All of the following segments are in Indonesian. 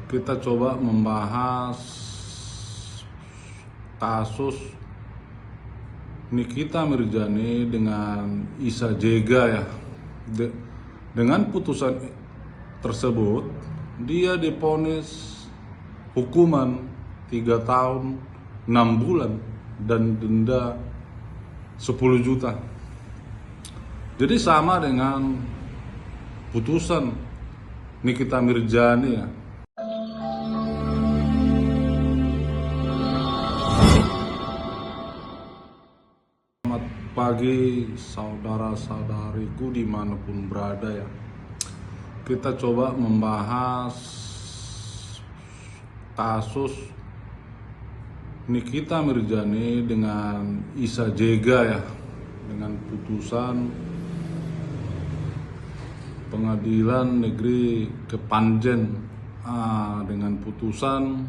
kita coba membahas kasus Nikita Mirzani dengan Isa Jega ya. Dengan putusan tersebut, dia divonis hukuman 3 tahun 6 bulan dan denda 10 juta. Jadi sama dengan putusan Nikita Mirzani ya. Selamat pagi saudara-saudariku dimanapun berada ya. Kita coba membahas kasus Nikita Mirzani dengan Isa Jega ya. Dengan putusan Pengadilan Negeri Kepanjen dengan putusan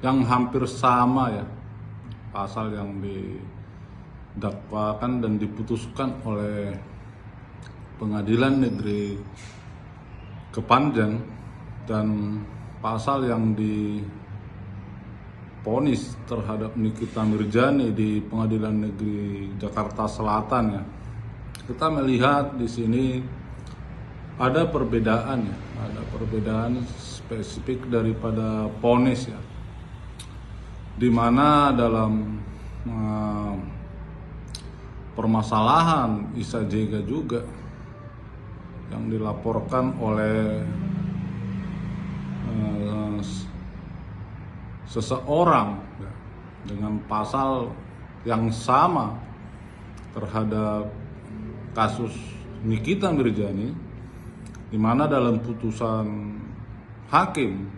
yang hampir sama ya, pasal yang didakwakan dan diputuskan oleh Pengadilan Negeri Kepanjen dan pasal yang divonis terhadap Nikita Mirzani di Pengadilan Negeri Jakarta Selatan ya. Kita melihat di sini ada perbedaan ya, ada perbedaan spesifik daripada vonis ya, di mana dalam permasalahan Isa Jega juga yang dilaporkan oleh seseorang ya, dengan pasal yang sama terhadap kasus Nikita Mirzani, di mana dalam putusan hakim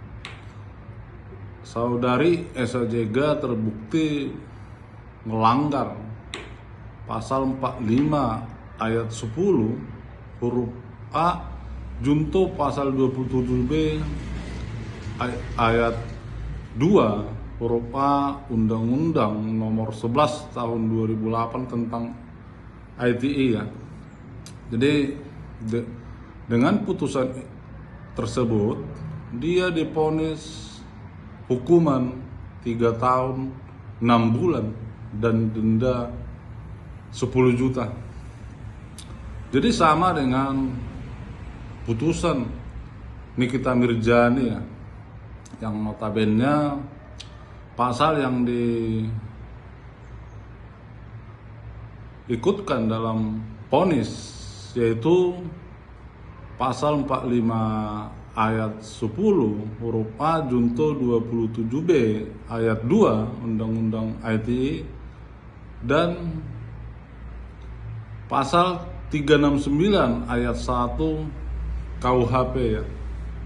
saudari Isa Jega terbukti melanggar pasal 45 ayat 10 huruf A junto pasal 27B ayat 2 huruf A Undang-Undang nomor 11 tahun 2008 tentang ITE ya. Jadi dengan putusan tersebut, dia divonis hukuman 3 tahun 6 bulan dan denda 10 juta. Jadi sama dengan putusan Nikita Mirzani ya, yang notabene pasal yang diikutkan dalam vonis yaitu pasal 45 ayat 10 huruf A junto 27B ayat 2 Undang-Undang ITE dan pasal 369 ayat 1 KUHP ya,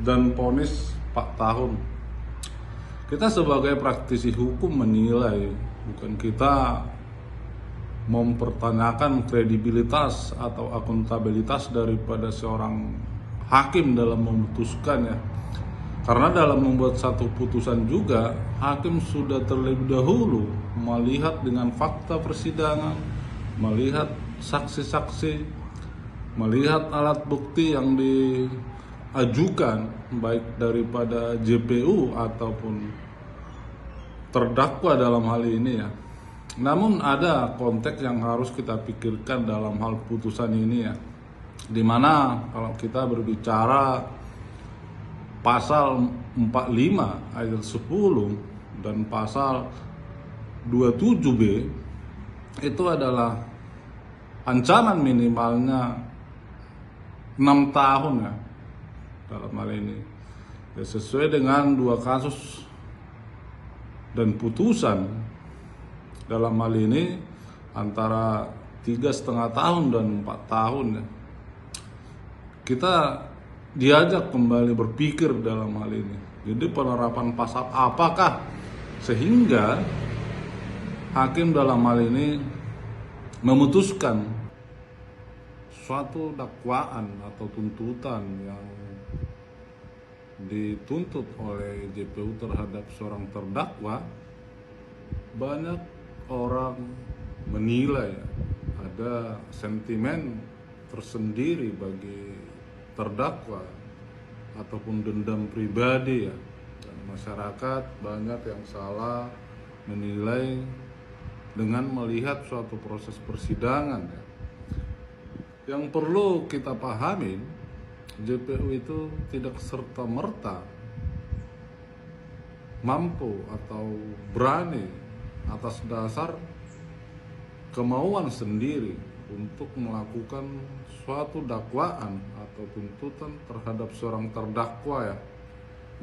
dan vonis 4 tahun. Kita sebagai praktisi hukum menilai, bukan kita mempertanyakan kredibilitas atau akuntabilitas daripada seorang hakim dalam memutuskan ya. Karena dalam membuat satu putusan juga, hakim sudah terlebih dahulu melihat dengan fakta persidangan, melihat saksi-saksi, melihat alat bukti yang diajukan baik daripada JPU ataupun terdakwa dalam hal ini ya. Namun ada konteks yang harus kita pikirkan dalam hal putusan ini ya, dimana kalau kita berbicara pasal 45 ayat 10 dan pasal 27B itu adalah ancaman minimalnya 6 tahun ya dalam hal ini ya, sesuai dengan 2 kasus dan putusan dalam hal ini antara 3,5 tahun dan 4 tahun ya. Kita diajak kembali berpikir dalam hal ini. Jadi penerapan pasal apakah sehingga hakim dalam hal ini memutuskan suatu dakwaan atau tuntutan yang dituntut oleh JPU terhadap seorang terdakwa. Banyak orang menilai ada sentimen tersendiri bagi terdakwa ataupun dendam pribadi ya. Dan masyarakat banyak yang salah menilai dengan melihat suatu proses persidangan ya. Yang perlu kita pahamin, JPU itu tidak serta-merta mampu atau berani atas dasar kemauan sendiri untuk melakukan suatu dakwaan atau tuntutan terhadap seorang terdakwa ya.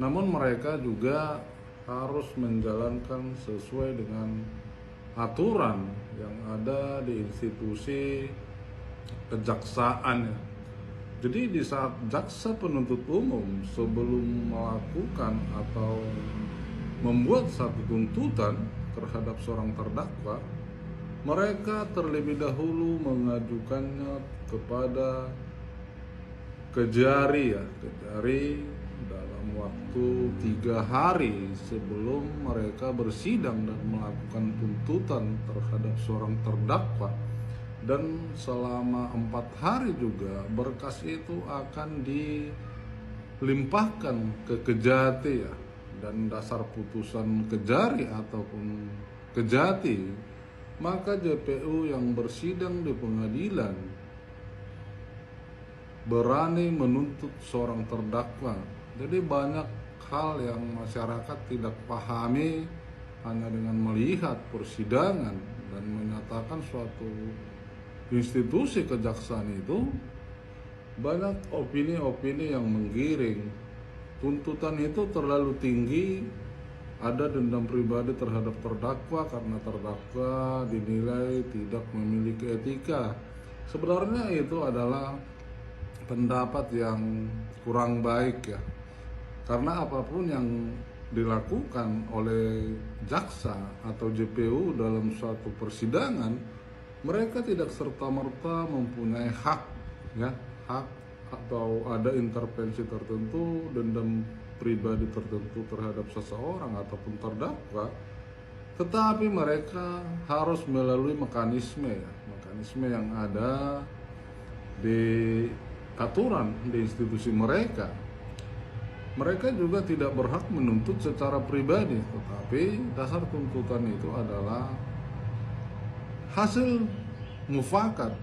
Namun mereka juga harus menjalankan sesuai dengan aturan yang ada di institusi kejaksaan ya. Jadi di saat jaksa penuntut umum sebelum melakukan atau membuat satu tuntutan terhadap seorang terdakwa, mereka terlebih dahulu mengajukannya kepada Kejari ya, Kejari dalam waktu 3 hari sebelum mereka bersidang dan melakukan tuntutan terhadap seorang terdakwa. Dan selama 4 hari juga berkas itu akan dilimpahkan ke Kejati ya. Dan dasar putusan Kejari ataupun Kejati, maka JPU yang bersidang di pengadilan berani menuntut seorang terdakwa. Jadi banyak hal yang masyarakat tidak pahami hanya dengan melihat persidangan dan menyatakan suatu institusi kejaksaan itu banyak opini-opini yang menggiring. Tuntutan itu terlalu tinggi, ada dendam pribadi terhadap terdakwa karena terdakwa dinilai tidak memiliki etika. Sebenarnya itu adalah pendapat yang kurang baik ya. Karena apapun yang dilakukan oleh jaksa atau JPU dalam suatu persidangan, mereka tidak serta-merta mempunyai hak ya, hak atau ada intervensi tertentu, dendam pribadi tertentu terhadap seseorang ataupun terdakwa, tetapi mereka harus melalui mekanisme ya, mekanisme yang ada di aturan di institusi mereka. Mereka juga tidak berhak menuntut secara pribadi, tetapi dasar tuntutan itu adalah hasil mufakat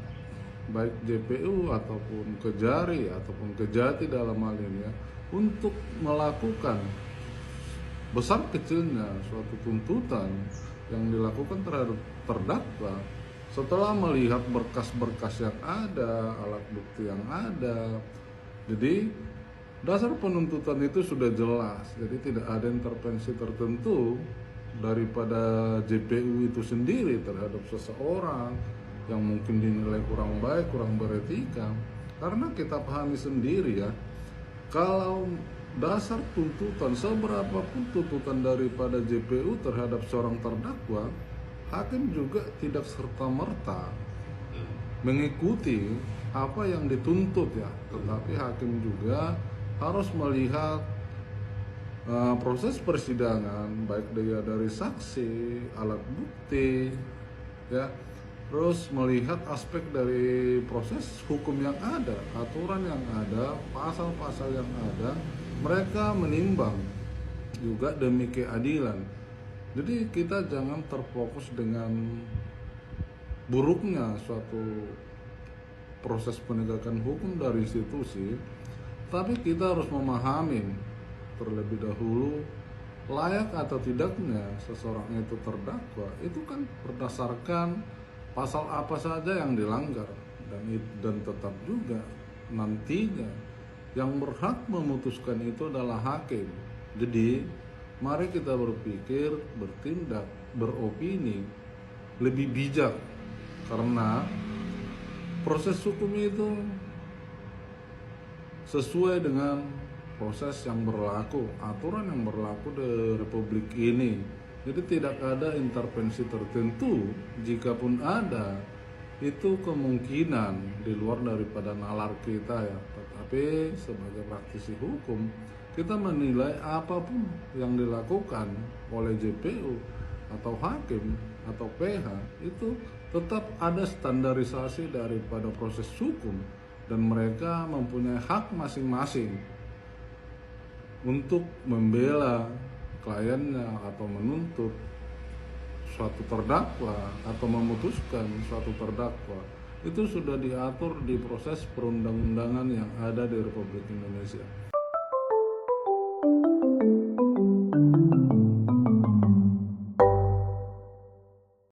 baik JPU ataupun Kejari ataupun Kejati dalam hal ini ya, untuk melakukan besar kecilnya suatu tuntutan yang dilakukan terhadap terdakwa setelah melihat berkas-berkas yang ada, alat bukti yang ada. Jadi dasar penuntutan itu sudah jelas, jadi tidak ada intervensi tertentu daripada JPU itu sendiri terhadap seseorang yang mungkin dinilai kurang baik, kurang beretika. Karena kita pahami sendiri ya, kalau dasar tuntutan, seberapapun tuntutan daripada JPU terhadap seorang terdakwa, hakim juga tidak serta-merta mengikuti apa yang dituntut ya, tetapi hakim juga harus melihat proses persidangan, baik dari saksi, alat bukti ya, terus melihat aspek dari proses hukum yang ada, aturan yang ada, pasal-pasal yang ada. Mereka menimbang juga demi keadilan. Jadi kita jangan terfokus dengan buruknya suatu proses penegakan hukum dari institusi, tapi kita harus memahami terlebih dahulu layak atau tidaknya seseorang itu terdakwa itu kan berdasarkan pasal apa saja yang dilanggar, dan tetap juga nantinya yang berhak memutuskan itu adalah hakim. Jadi mari kita berpikir, bertindak, beropini lebih bijak, karena proses hukum itu sesuai dengan proses yang berlaku, aturan yang berlaku di Republik ini. Jadi tidak ada intervensi tertentu, jikapun ada, itu kemungkinan di luar daripada nalar kita ya. Tetapi sebagai praktisi hukum, kita menilai apapun yang dilakukan oleh JPU atau hakim atau PH itu tetap ada standarisasi daripada proses hukum, dan mereka mempunyai hak masing-masing untuk membela kliennya atau menuntut suatu terdakwa atau memutuskan suatu terdakwa itu sudah diatur di proses perundang-undangan yang ada di Republik Indonesia.